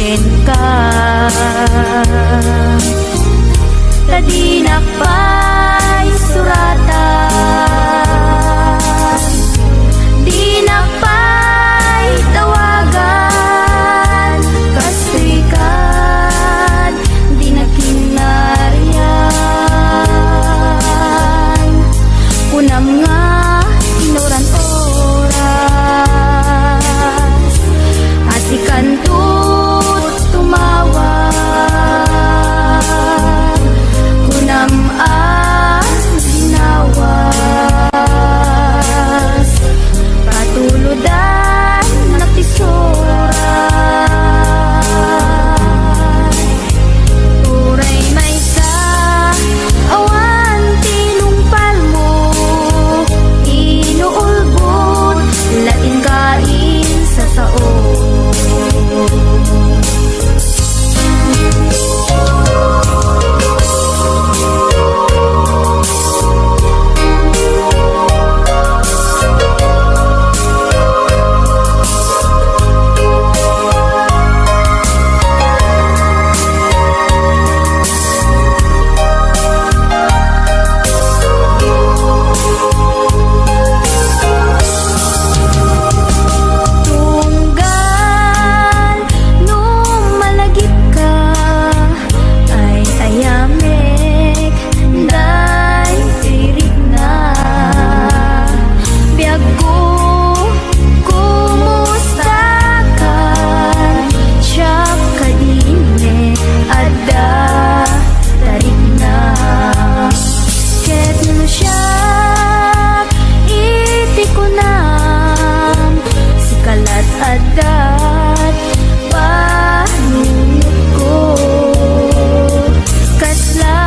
sakin ka. Tadinak pa'y suratan, dinak pa'y tawagan, kastrikan, dinak kinarian, kunam nga inuran oras, asikan tut tumawag, kunam ginawas, patuludan nagtisoray, uray may sa awan tinumpal mo, inuulbot laing kain sa sao. Adat panunod ko, kasla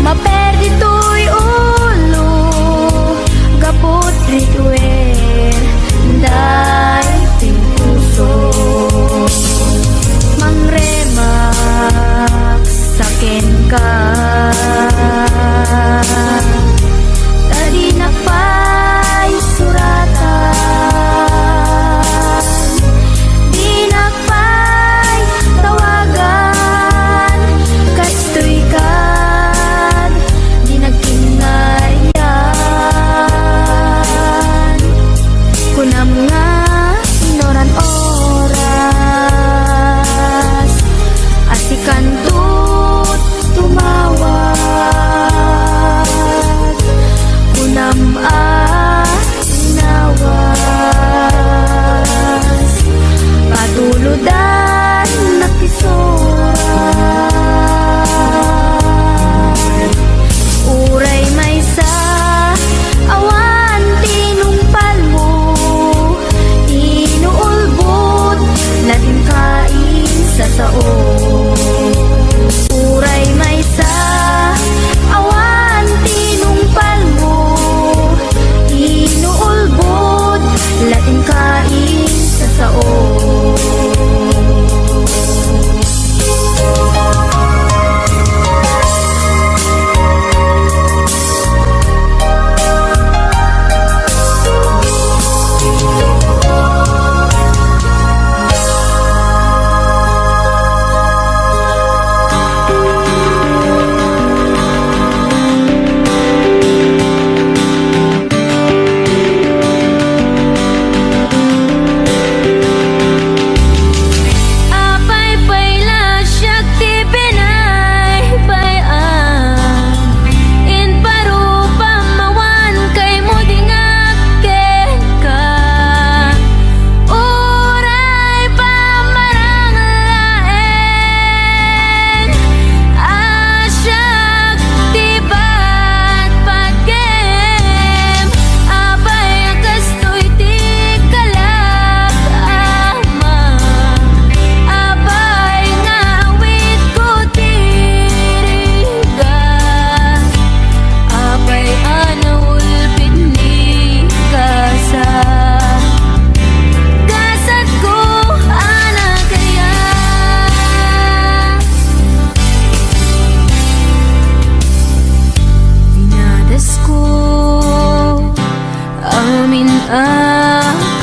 maperdi to'y ulo, gapot ritwer day puso, mangremak sakin ka. Tadinak pa'y suratan, dinak pa'y tawagan, kastoykan, dinak kinarian, kunam nga inoran oras, asikan tut tumawag, kunam ginawas, patuludan nagtisoray, uray may sa awan tinumpal mo, inuulbot lating kain sa sao. Uray may sa awan tinumpal mo, inuulbot lating kain sa sao.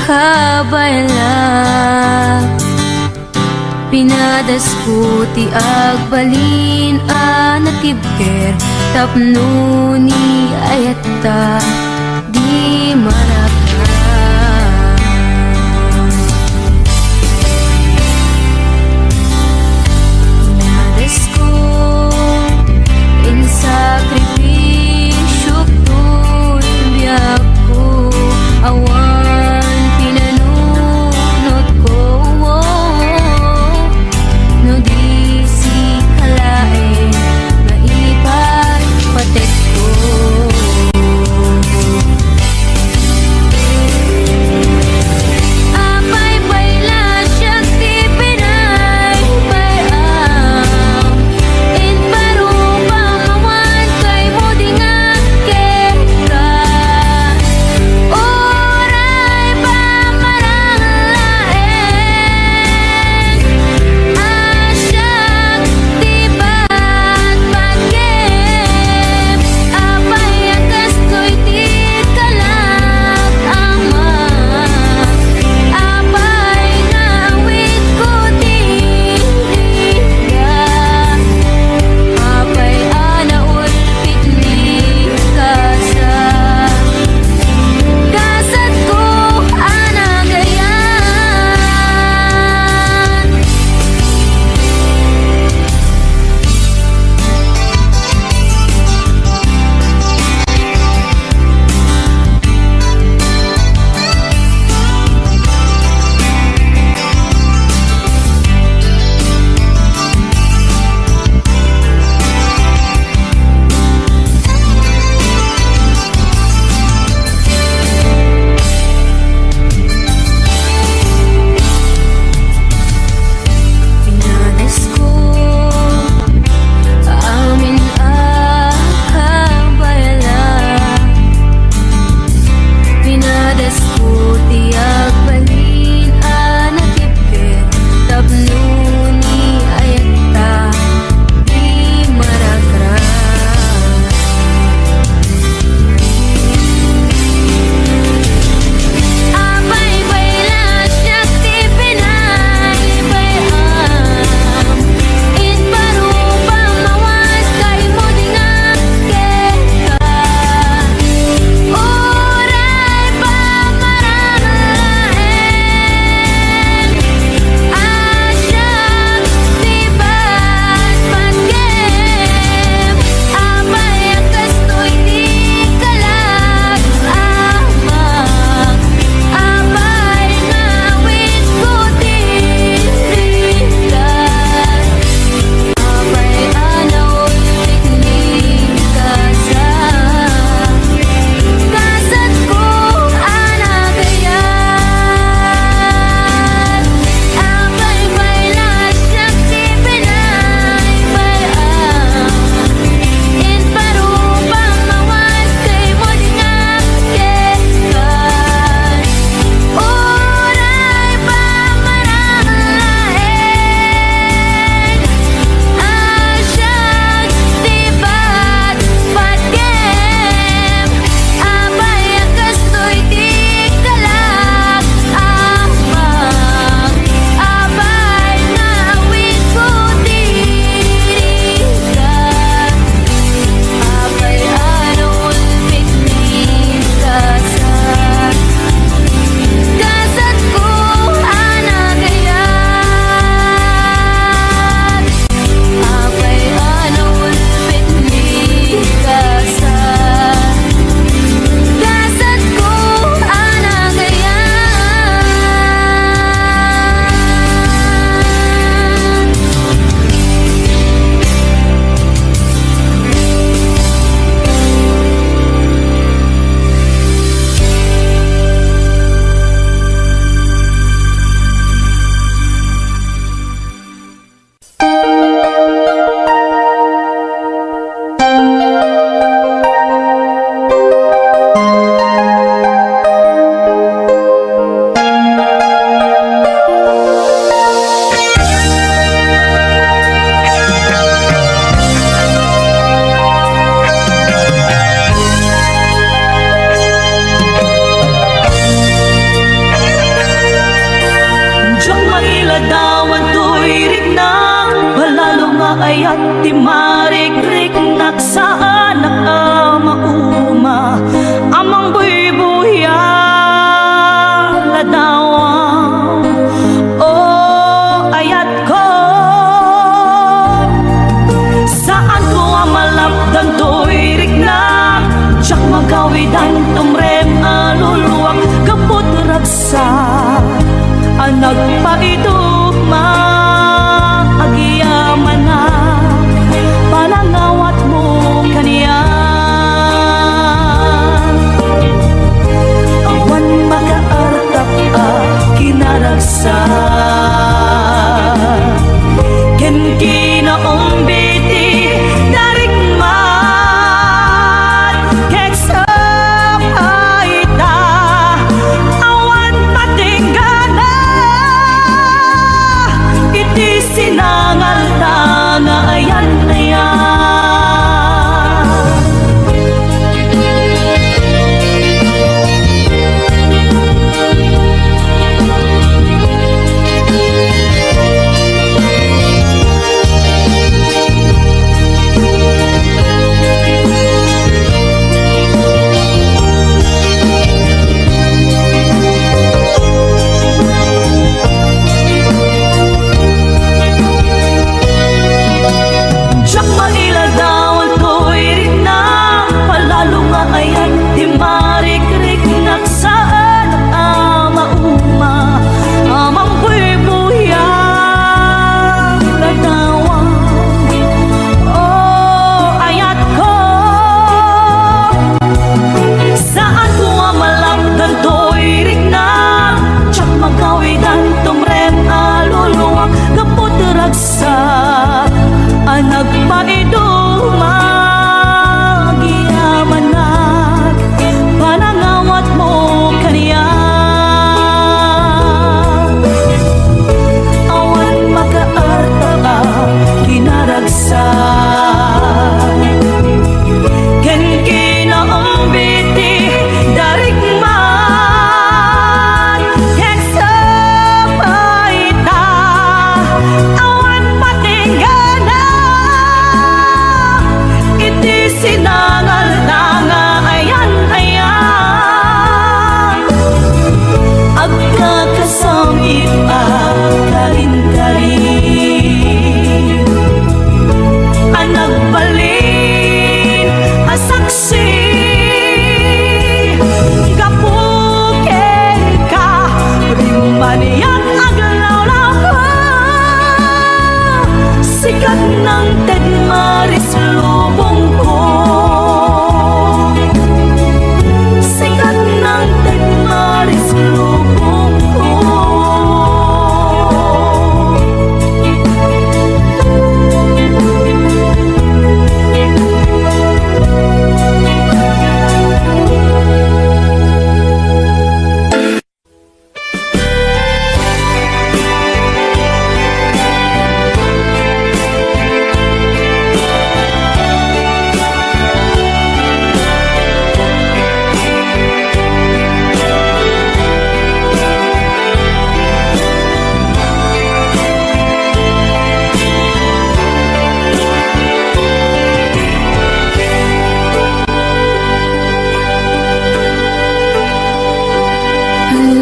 kabayla Pinadas ko ti agbalin anatibker tapno ni ayata di maraka. Pinadas ko in sakripisyo to'y biyak ko awan pinanunod ko. No di si kalain mailipat patek ko. ayat ti marikrik naksaan nakamauma amang buybuya ladawa o ayat ko saan ko amalapdan to'y riknak siyak magawidan tumrem aluluwak kaput raksa anak paidugma agiyaman na panangawat mo kaniya awan makaartak kinaragsa ken kinaumbiti darigman keksa paita awan patinggana iti sinangal tanga ayan ayan Siyak mailadawan to'y rikna palalo nga ayan di marikrik naksaan amauma amang buybuya ladawan o ayat ko saan ko amalapdan to'y rikna siyak magawidan tumrem aluluwak kaput ragsa anak paiduma giyamanag panangawat mo kaniya awan makaarta kinaragsa ken kinaumbiti darigman keksa paita awan patinggana iti sinangal tanga ayan ayan agkakasamit karin-karin anak balin asaksi gapuken ka rimaniyan aglawlaw ka sikat ng tedmaris lubong ko sikat ng tedmaris lubong ko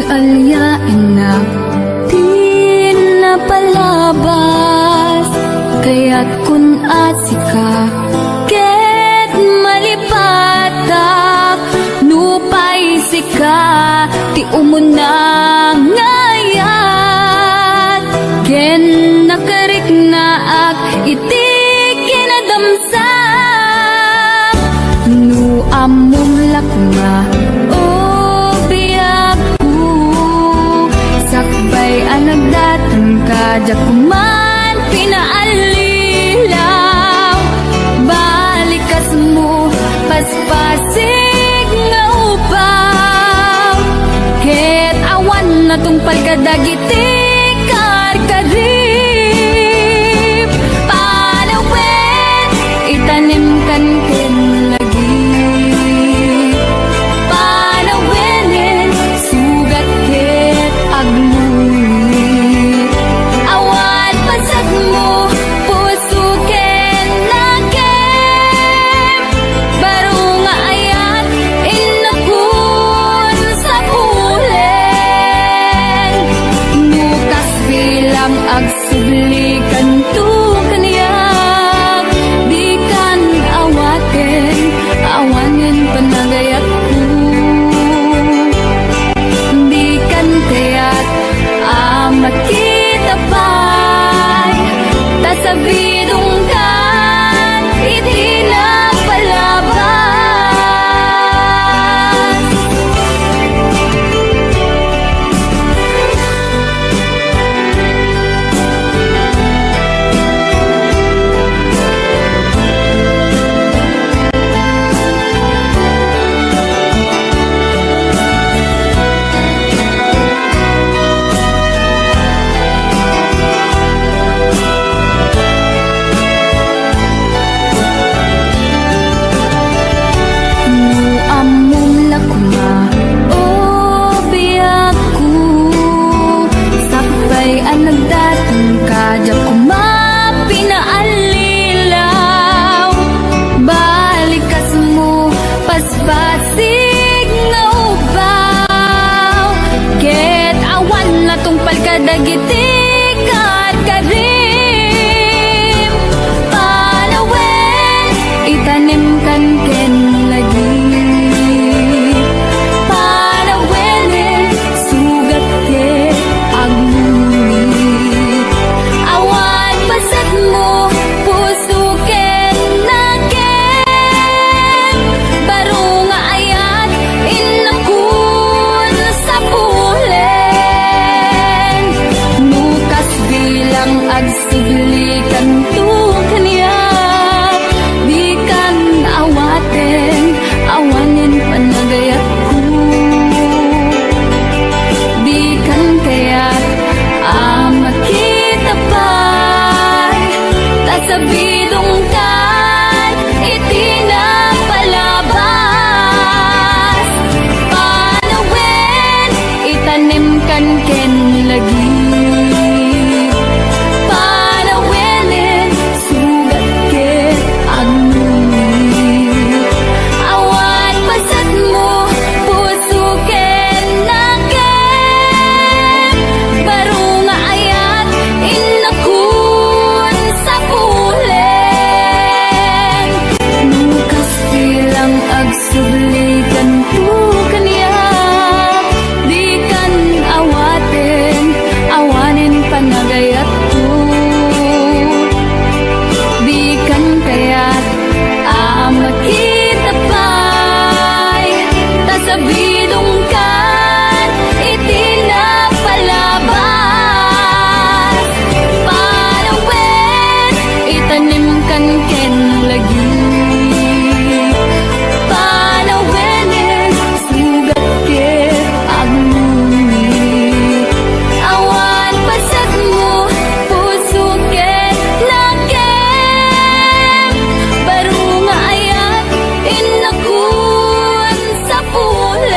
Alyain na di napalabas kaya't kun asika ket malipatak nupay sika ti umuna ngayat ken nakarik na ak iti kinadamsak nu amum lakma o biyak sakbay anagdatang kadyak kuman pinaalilaw balikas mo paspasig nga upaw ket awan na tungpal kadagiti karkarip panawet itanim kan ken lagi panawenen sugat ket agluit awan pasag mo puso ket Adya ko mapinaalilaw, balikas mo paspasig nga ubaw. Ket awan na tong palkadagiti kat karim. Panawen itanim kan ken lagi. Panawen sugat ke agmunit. Awan pasat mo puso ken naken. Baro nga ayat inakun sa pulen. Nukas bilang agsublikan tu kaniya. Di kan awaten, awanin panagayat ko. Di kan kaya't makita pa'y tasabidong kan itinapalabas. Panawen itanim kan ken lagi. Panawen sugat ke agmunit. Awan pasat mo puso ken naken. Baro nga ayat inakun sa pulen. Nukas bilang agsublikan tu kaniya. Di kan awaten, awanin panagayat ko. Di kan kaya't makita pa'y tasabidong kan itinapalabas. Panawen itanim kan ken lagi. Panawen sugat ke agmunit. Awan pasat mo puso ken naken. Baro nga ayat inakun sa pulen.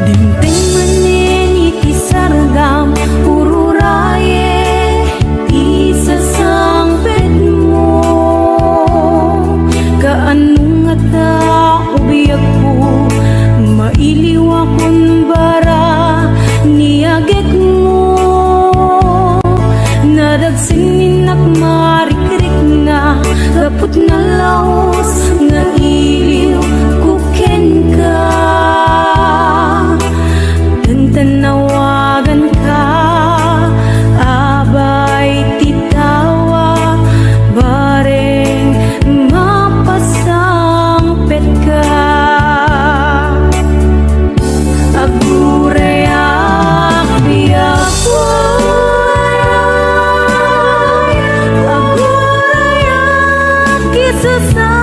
Dinteng manin iti sargam ururaye ti sasangpet mo. Kaanong ata ubiyag ko mailiwakon bara niagek mo. Nadagsing ninak marikrik na kaput na laos nga iliw kuken ka. Tanawagan ka, abay titawa, bareng mapasangpet ka. Agurayak biyakway, agurayak kisasa.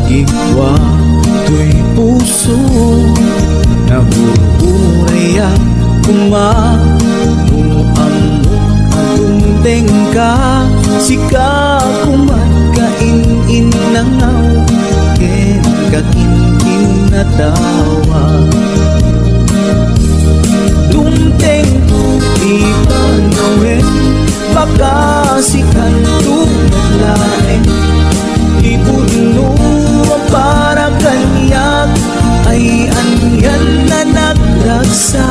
tagigwa tuy puso nabuburay kumanuamok atong tengka sika kumagkain nangaw ken kakinkin na tawa dumteng ipanawin baka sikan tunaglaen ibudno para kanyak ay anyan na nagragsa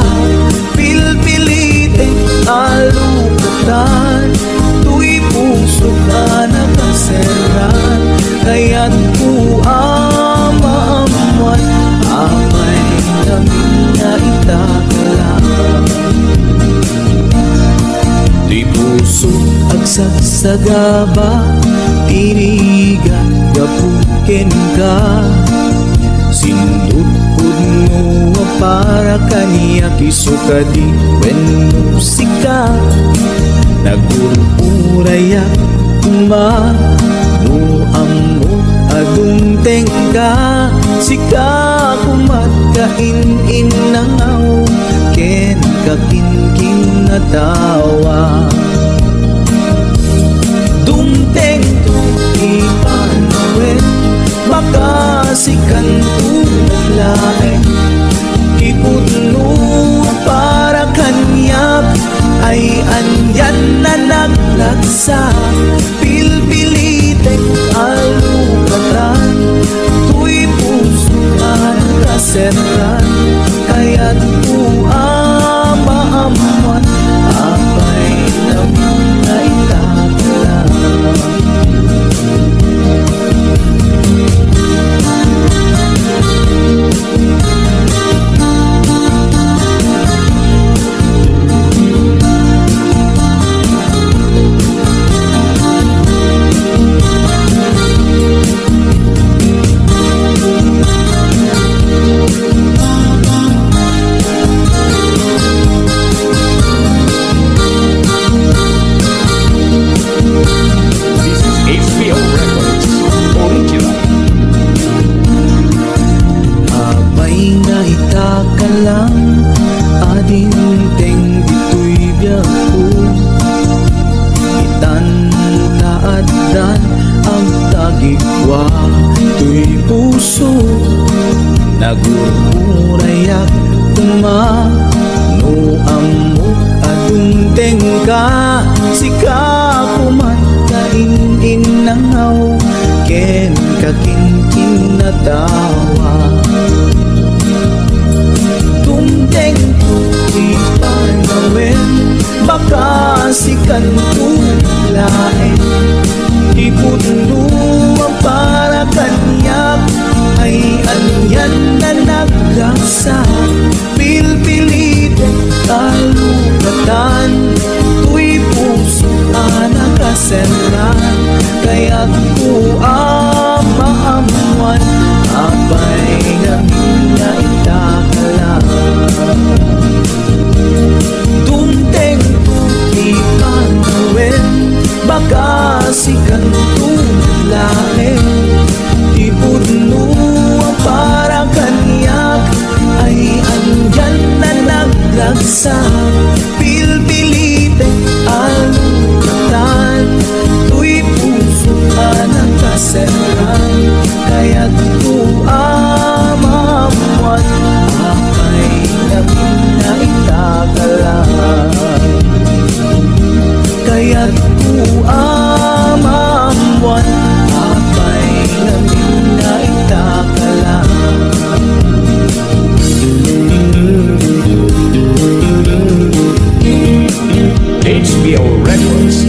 pilpilite alukatan tuy puso ka nakaseran kaya't ku amaamuan amay namin na itakala tuy puso agsagsagaba tinigan gapuken ka sindut pudno para kaniya kisukadi wenno sika nagururaya kuma no amot adung tengka sika kumatkain nangaw ken kakinkin na tawa dumteng tu ipanawin baka sikan tunaglaen ipudno para kanyak ay anyan na naglagsa pilpilitek alukatan tuy puso ka nakaseran kaya't ku amaamuan apay namin na itakala This is HBO Records Original. Abay nga itakalang ading teng dito'y biyaku itan taadan ang tagigwa tuy puso nagururayak kuma no amok adung tengka sika kumatkain nangaw ken kakinkin na tawa tumteng tuy panawin baka sikan tunaglaen ipudno para kanyak ay anyan na nagragsa pilpilitek alukatan tuy puso ka nakaseran kaya't ku amaamuan apay namin na itakala dumteng tuy panawin baka sikan tunaglaen ipudno para kanyak ay andyan na nagragsa pilpilitek alukatan tuy puso ka nakaseran kaya't ku amaamuan apay namin na itakala kaya't ku amaamuan apay namin na itakala HBO Records.